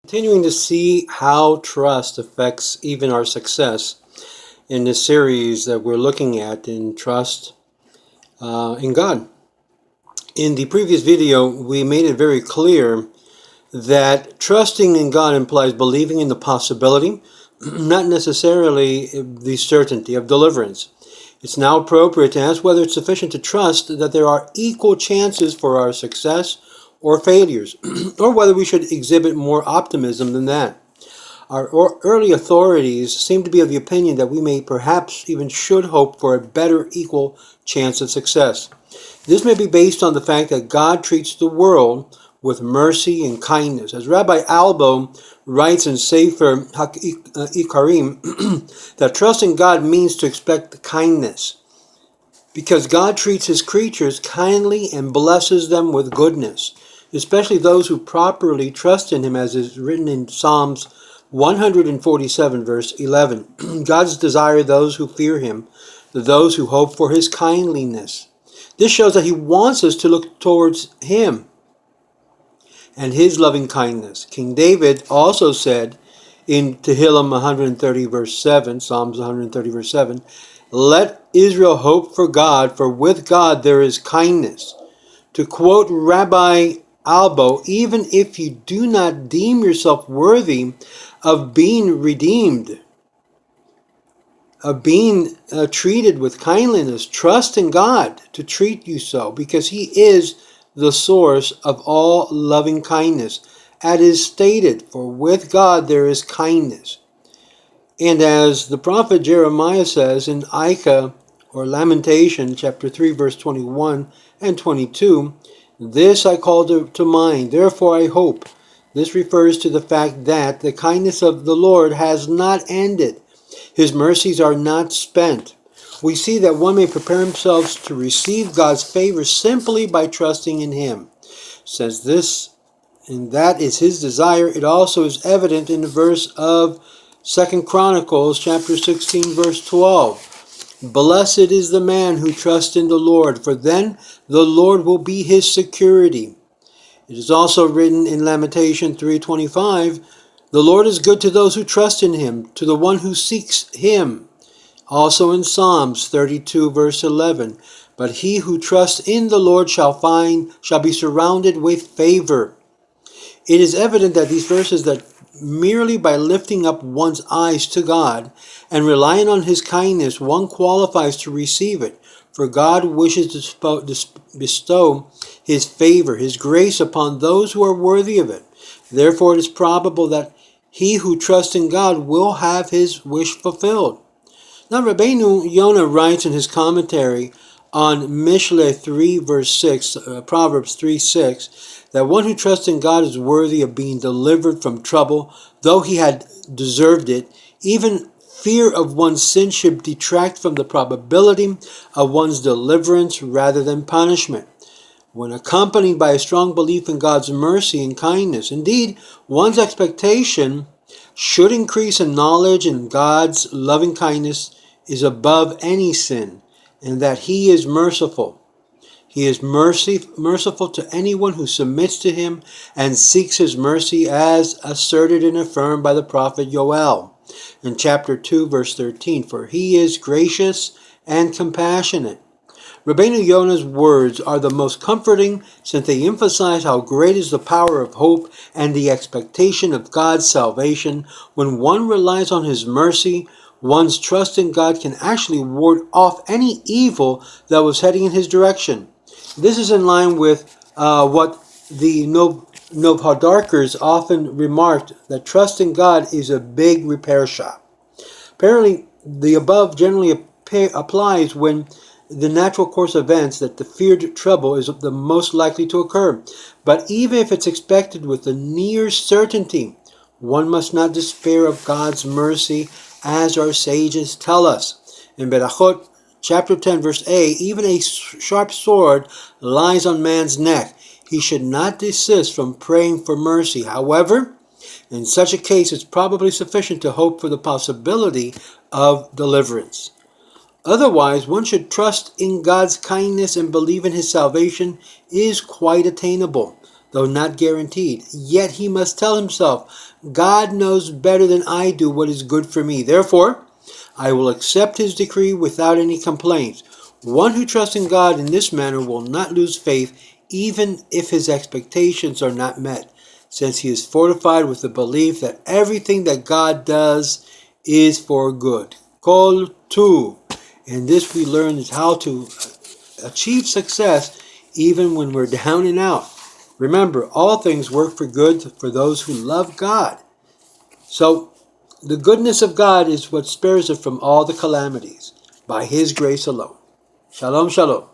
Continuing to see how trust affects even our success in this series that we're looking at in trust in God. In the previous video, we made it very clear that trusting in God implies believing in the possibility, not necessarily the certainty of deliverance. It's now appropriate to ask whether it's sufficient to trust that there are equal chances for our success or failures, or whether we should exhibit more optimism than that. Our early authorities seem to be of the opinion that we may perhaps even should hope for a better equal chance of success. This may be based on the fact that God treats the world with mercy and kindness. As Rabbi Albo writes in Sefer Ikarim, that trust in God means to expect kindness, because God treats his creatures kindly and blesses them with goodness, especially those who properly trust in him, as is written in Psalms 147, verse 11. God's desire those who fear him, those who hope for his kindliness. This shows that he wants us to look towards him and his loving kindness. King David also said in Tehillim 130, verse 7, Psalms 130, verse 7, "Let Israel hope for God, for with God there is kindness." To quote Rabbi Albo, even if you do not deem yourself worthy of being redeemed, of being treated with kindliness, trust in God to treat you so, because he is the source of all loving kindness. As is stated, for with God there is kindness. And as the prophet Jeremiah says in Micah or Lamentation chapter 3 verse 21 and 22, "This I call to mind, therefore I hope." This refers to the fact that the kindness of the Lord has not ended. His mercies are not spent. We see that one may prepare himself to receive God's favor simply by trusting in him. Since this and that is his desire, it also is evident in the verse of 2 Chronicles chapter 16 verse 12. "Blessed is the man who trusts in the Lord, for then the Lord will be his security." It is also written in Lamentation 3:25, "The Lord is good to those who trust in him, to the one who seeks him." Also in Psalms 32 verse 11, "But he who trusts in the Lord shall be surrounded with favor." It is evident that these verses that merely by lifting up one's eyes to God and relying on his kindness, one qualifies to receive it, for God wishes to bestow his favor, his grace upon those who are worthy of it. Therefore, it is probable that he who trusts in God will have his wish fulfilled. Now, Rabbeinu Yonah writes in his commentary on Mishle 3 verse 6, Proverbs 3:6, that one who trusts in God is worthy of being delivered from trouble, though he had deserved it. Even fear of one's sin should detract from the probability of one's deliverance rather than punishment. When accompanied by a strong belief in God's mercy and kindness, indeed, one's expectation should increase in knowledge in God's loving kindness is above any sin, and that he is merciful. He is merciful to anyone who submits to him and seeks his mercy, as asserted and affirmed by the prophet Yoel in chapter 2 verse 13, "For he is gracious and compassionate." Rabbeinu Yonah's words are the most comforting, since they emphasize how great is the power of hope and the expectation of God's salvation. When one relies on his mercy, one's trust in God can actually ward off any evil that was heading in his direction. This is in line with what the Novhadarkers often remarked, that trust in God is a big repair shop. Apparently, the above generally applies when the natural course of events that the feared trouble is the most likely to occur. But even if it's expected with a near certainty, one must not despair of God's mercy, as our sages tell us. In Berachot chapter 10 verse A, even a sharp sword lies on man's neck. He should not desist from praying for mercy. However, in such a case, it's probably sufficient to hope for the possibility of deliverance. Otherwise, one should trust in God's kindness and believe in his salvation is quite attainable. though not guaranteed. Yet he must tell himself, God knows better than I do what is good for me. Therefore, I will accept his decree without any complaints. One who trusts in God in this manner will not lose faith, even if his expectations are not met, since he is fortified with the belief that everything that God does is for good. Kol tu. And this we learn is how to achieve success even when we're down and out. Remember, all things work for good for those who love God. So, the goodness of God is what spares us from all the calamities, by his grace alone. Shalom, shalom.